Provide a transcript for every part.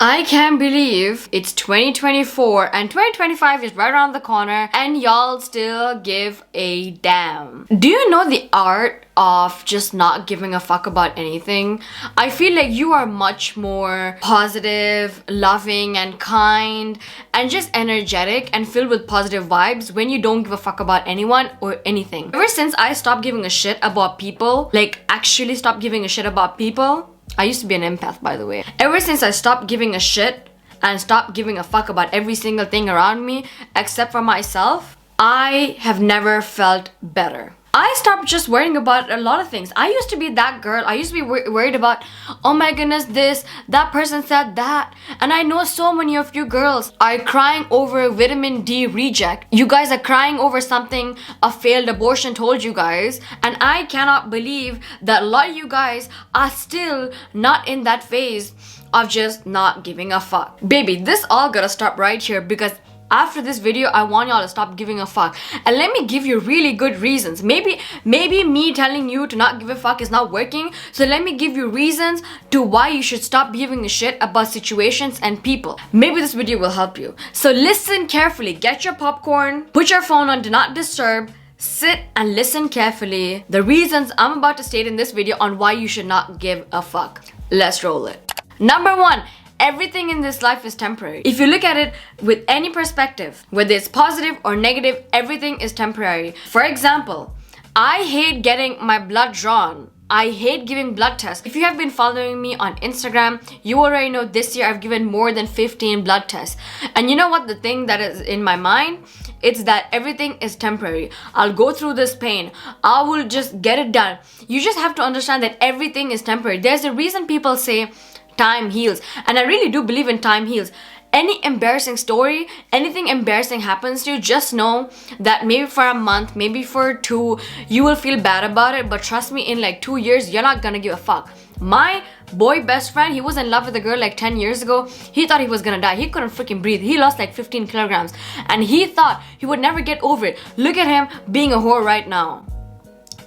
I can't believe it's 2024 and 2025 is right around the corner and y'all still give a damn. Do you know the art of just not giving a fuck about anything? I feel like you are much more positive, loving and kind and just energetic and filled with positive vibes when you don't give a fuck about anyone or anything. Ever since I stopped giving a shit about people, like actually stopped giving a shit about people, I used to be an empath, by the way. Ever since I stopped giving a shit and stopped giving a fuck about every single thing around me except for myself, I have never felt better. I stopped just worrying about a lot of things. I used to be that girl. I used to be worried about, oh my goodness, this, that person said that. And I know so many of you girls are crying over vitamin D reject. You guys are crying over something a failed abortion told you guys. And I cannot believe that a lot of you guys are still not in that phase of just not giving a fuck. Baby, this all gotta stop right here, because after this video, I want y'all to stop giving a fuck. And let me give you really good reasons. Maybe me telling you to not give a fuck is not working. So let me give you reasons to why you should stop giving a shit about situations and people. Maybe this video will help you. So listen carefully. Get your popcorn. Put your phone on Do Not Disturb. Sit and listen carefully. The reasons I'm about to state in this video on why you should not give a fuck. Let's roll it. Number 1. Everything in this life is temporary. If you look at it with any perspective, whether it's positive or negative, everything is temporary. For example, I hate getting my blood drawn. I hate giving blood tests. If you have been following me on Instagram, you already know this year I've given more than 15 blood tests. And you know what the thing that is in my mind? It's that everything is temporary. I'll go through this pain. I will just get it done. You just have to understand that everything is temporary. There's a reason people say time heals, and I really do believe in time heals. Any embarrassing story, anything embarrassing happens to you, just know that maybe for a month, maybe for 2, you will feel bad about it, but trust me, in like 2 years, you're not gonna give a fuck. My boy best friend, he was in love with a girl like 10 years ago. He thought he was gonna die. He couldn't freaking breathe. He lost like 15 kilograms and he thought he would never get over it. Look at him being a whore right now.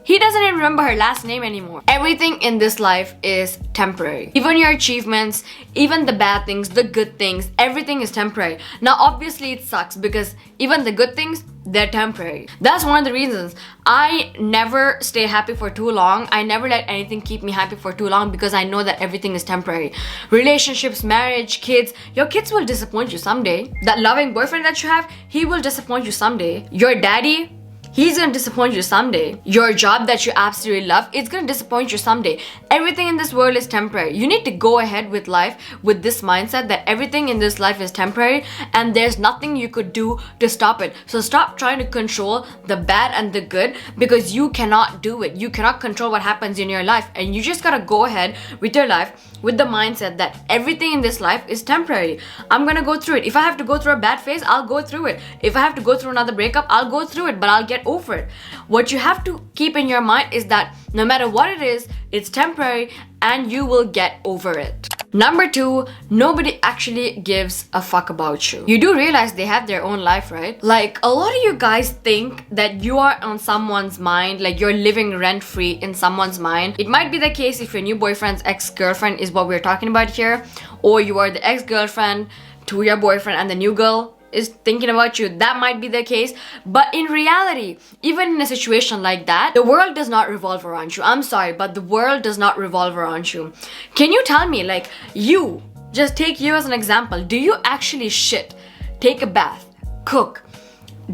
He doesn't even remember her last name anymore. Everything in this life is temporary. Even your achievements, even the bad things, the good things, everything is temporary. Now obviously it sucks because even the good things, they're temporary. That's one of the reasons I never stay happy for too long. I never let anything keep me happy for too long because I know that everything is temporary. Relationships, marriage, kids, your kids will disappoint you someday. That loving boyfriend that you have, he will disappoint you someday. Your daddy, he's gonna disappoint you someday. Your job that you absolutely love, it's gonna disappoint you someday. Everything in this world is temporary. You need to go ahead with life with this mindset that everything in this life is temporary and there's nothing you could do to stop it. So stop trying to control the bad and the good because you cannot do it. You cannot control what happens in your life, and you just gotta go ahead with your life with the mindset that everything in this life is temporary. I'm gonna go through it. If I have to go through a bad phase, I'll go through it. If I have to go through another breakup, I'll go through it, but I'll get over it. What you have to keep in your mind is that no matter what it is, it's temporary and you will get over it. Number 2, nobody actually gives a fuck about you. You do realize they have their own life, right? Like, a lot of you guys think that you are on someone's mind, like you're living rent-free in someone's mind. It might be the case if your new boyfriend's ex-girlfriend is what we're talking about here, or you are the ex-girlfriend to your boyfriend and the new girl is thinking about you. That might be the case, but in reality, even in a situation like that, the world does not revolve around you. I'm sorry, but the world does not revolve around you. Can you tell me, like, you, just take you as an example, do you actually shit, take a bath, cook,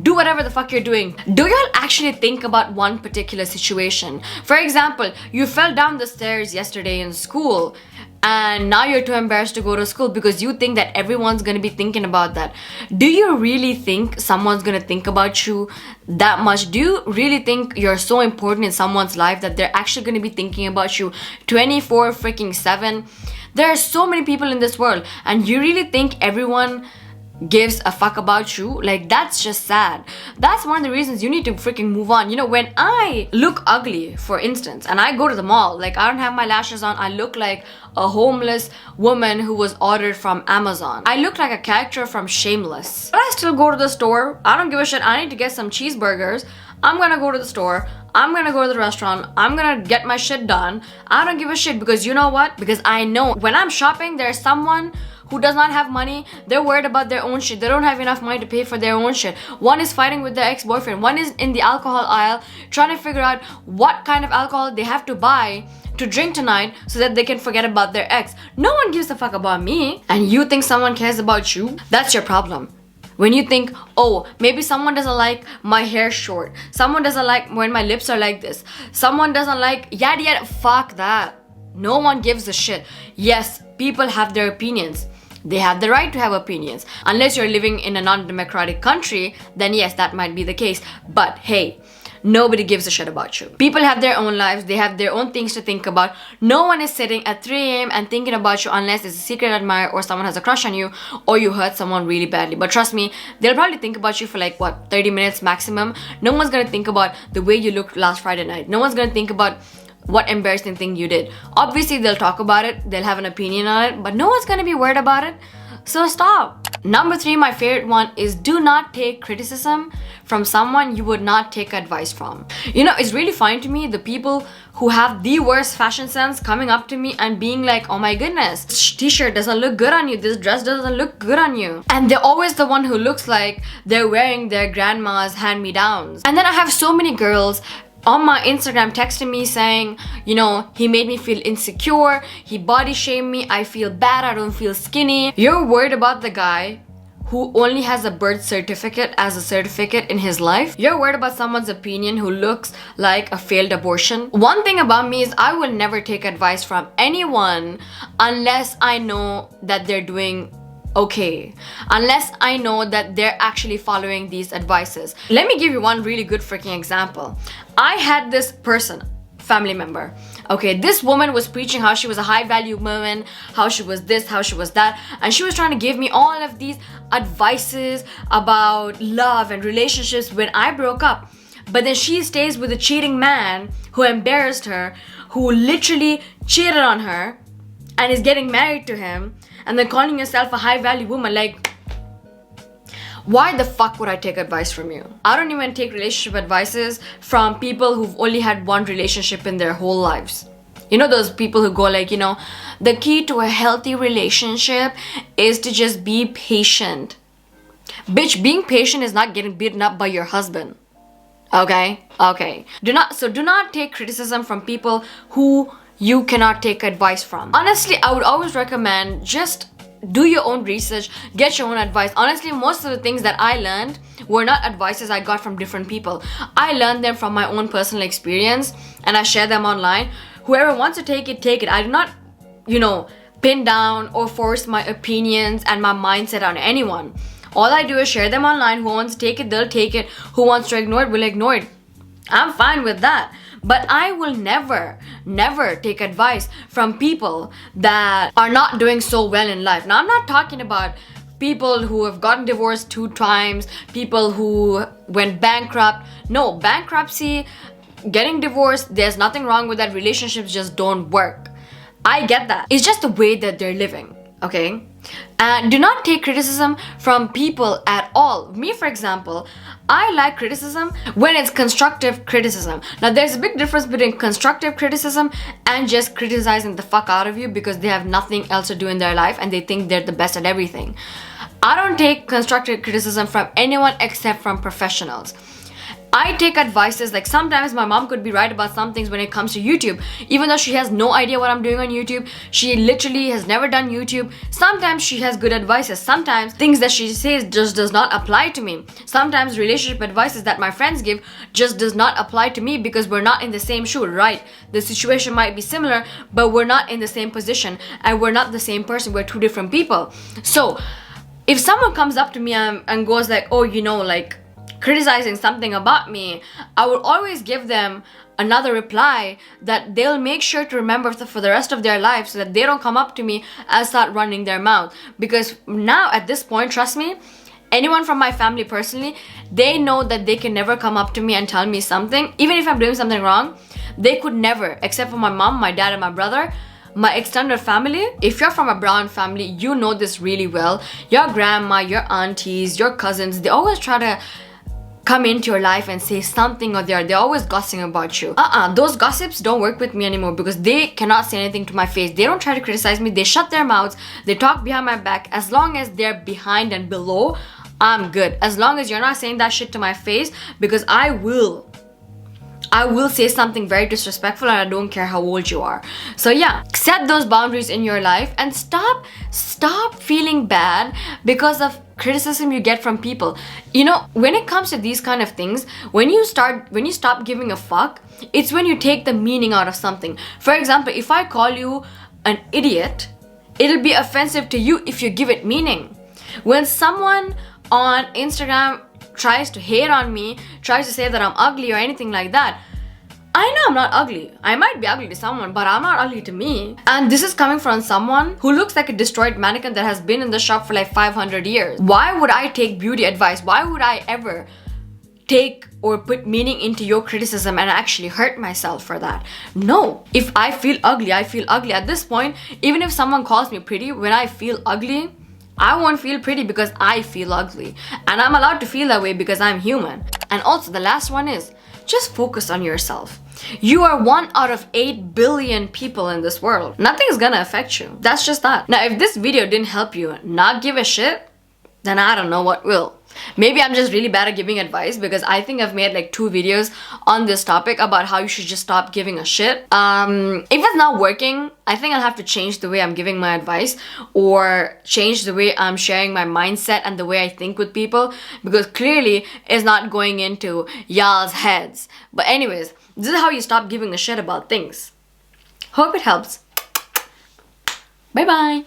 do whatever the fuck you're doing? Do y'all actually think about one particular situation? For example, you fell down the stairs yesterday in school and now you're too embarrassed to go to school because you think that everyone's gonna be thinking about that. Do you really think someone's gonna think about you that much? Do you really think you're so important in someone's life that they're actually gonna be thinking about you 24/7? There are so many people in this world, and you really think everyone gives a fuck about you? Like, that's just sad. That's one of the reasons you need to freaking move on. You know, when I look ugly, for instance, and I go to the mall, like I don't have my lashes on, I look like a homeless woman who was ordered from Amazon. I look like a character from Shameless. But I still go to the store. I don't give a shit. I need to get some cheeseburgers. I'm gonna go to the store. I'm gonna go to the restaurant. I'm gonna get my shit done. I don't give a shit because you know what? Because I know when I'm shopping, there's someone who does not have money. They're worried about their own shit. They don't have enough money to pay for their own shit. One is fighting with their ex-boyfriend. One is in the alcohol aisle trying to figure out what kind of alcohol they have to buy to drink tonight so that they can forget about their ex. No one gives a fuck about me. And you think someone cares about you? That's your problem. When you think, oh, maybe someone doesn't like my hair short, someone doesn't like when my lips are like this, someone doesn't like yada yada, fuck that. No one gives a shit. Yes, people have their opinions. They have the right to have opinions. Unless you're living in a non-democratic country, then yes, that might be the case. But hey, nobody gives a shit about you. People have their own lives. They have their own things to think about. No one is sitting at 3 a.m. and thinking about you unless it's a secret admirer or someone has a crush on you or you hurt someone really badly. But trust me, they'll probably think about you for like, what, 30 minutes maximum. No one's gonna think about the way you looked last Friday night. No one's gonna think about what embarrassing thing you did. Obviously, they'll talk about it. They'll have an opinion on it. But no one's gonna be worried about it. So stop. Number 3, my favorite one is do not take criticism from someone you would not take advice from. You know, it's really funny to me, the people who have the worst fashion sense coming up to me and being like, oh my goodness, this t-shirt doesn't look good on you, this dress doesn't look good on you. And they're always the one who looks like they're wearing their grandma's hand-me-downs. And then I have so many girls on my Instagram texting me saying, you know, he made me feel insecure, he body shamed me, I feel bad, I don't feel skinny. You're worried about the guy who only has a birth certificate as a certificate in his life. You're worried about someone's opinion who looks like a failed abortion. One thing about me is I will never take advice from anyone unless I know that they're doing okay, unless I know that they're actually following these advices. Let me give you one really good freaking example. I had this person, family member. Okay, this woman was preaching how she was a high value woman, how she was this, how she was that, and she was trying to give me all of these advices about love and relationships when I broke up. But then she stays with a cheating man who embarrassed her, who literally cheated on her and is getting married to him, and then calling yourself a high value woman. Like, why the fuck would I take advice from you? I don't even take relationship advices from people who've only had one relationship in their whole lives. You know those people who go like, you know, the key to a healthy relationship is to just be patient. Bitch, being patient is not getting beaten up by your husband. Okay? Okay. Do not take criticism from people who you cannot take advice from. Honestly, I would always recommend just do your own research, get your own advice. Honestly, most of the things that I learned were not advices I got from different people. I learned them from my own personal experience and I share them online. Whoever wants to take it, take it. I do not, you know, pin down or force my opinions and my mindset on anyone. All I do is share them online. Who wants to take it, they'll take it. Who wants to ignore it, will ignore it. I'm fine with that. But I will never take advice from people that are not doing so well in life. Now, I'm not talking about people who have gotten divorced 2 times, people who went bankrupt. No, bankruptcy, getting divorced, there's nothing wrong with that. Relationships just don't work. I get that. It's just the way that they're living, okay? And do not take criticism from people at all. Me, for example, I like criticism when it's constructive criticism. Now, there's a big difference between constructive criticism and just criticizing the fuck out of you because they have nothing else to do in their life and they think they're the best at everything. I don't take constructive criticism from anyone except from professionals. I take advices, like sometimes my mom could be right about some things when it comes to YouTube. Even though she has no idea what I'm doing on YouTube, she literally has never done YouTube. Sometimes she has good advices. Sometimes things that she says just does not apply to me. Sometimes relationship advices that my friends give just does not apply to me because we're not in the same shoe, right? The situation might be similar, but we're not in the same position and we're not the same person. We're 2 different people. So if someone comes up to me and goes like, oh, you know, like, criticizing something about me, I will always give them another reply that they'll make sure to remember for the rest of their life so that they don't come up to me and start running their mouth. Because now at this point, trust me, anyone from my family personally, they know that they can never come up to me and tell me something. Even if I'm doing something wrong, they could never, except for my mom, my dad, and my brother. My extended family, if you're from a brown family, you know this really well. Your grandma, your aunties, your cousins, they always try to come into your life and say something or they're always gossiping about you. Those gossips don't work with me anymore because they cannot say anything to my face. They don't try to criticize me. They shut their mouths. They talk behind my back. As long as they're behind and below, I'm good. As long as you're not saying that shit to my face, because I will say something very disrespectful and I don't care how old you are. So yeah, set those boundaries in your life and stop feeling bad because of criticism you get from people. You know, when it comes to these kind of things, when you stop giving a fuck, it's when you take the meaning out of something. For example, if I call you an idiot, it'll be offensive to you if you give it meaning. When someone on Instagram tries to hate on me, tries to say that I'm ugly or anything like that, I know I'm not ugly. I might be ugly to someone, but I'm not ugly to me. And this is coming from someone who looks like a destroyed mannequin that has been in the shop for like 500 years. Why would I take beauty advice? Why would I ever take or put meaning into your criticism and actually hurt myself for that? No. If I feel ugly, I feel ugly. At this point, even if someone calls me pretty, when I feel ugly, I won't feel pretty because I feel ugly. And I'm allowed to feel that way because I'm human. And also the last one is, just focus on yourself. You are 1 out of 8 billion people in this world. Nothing is gonna affect you. That's just that. Now, if this video didn't help you not give a shit, then I don't know what will. Maybe I'm just really bad at giving advice because I think I've made like 2 videos on this topic about how you should just stop giving a shit. If it's not working, I think I'll have to change the way I'm giving my advice or change the way I'm sharing my mindset and the way I think with people, because clearly it's not going into y'all's heads. But anyways, this is how you stop giving a shit about things. Hope it helps. Bye bye.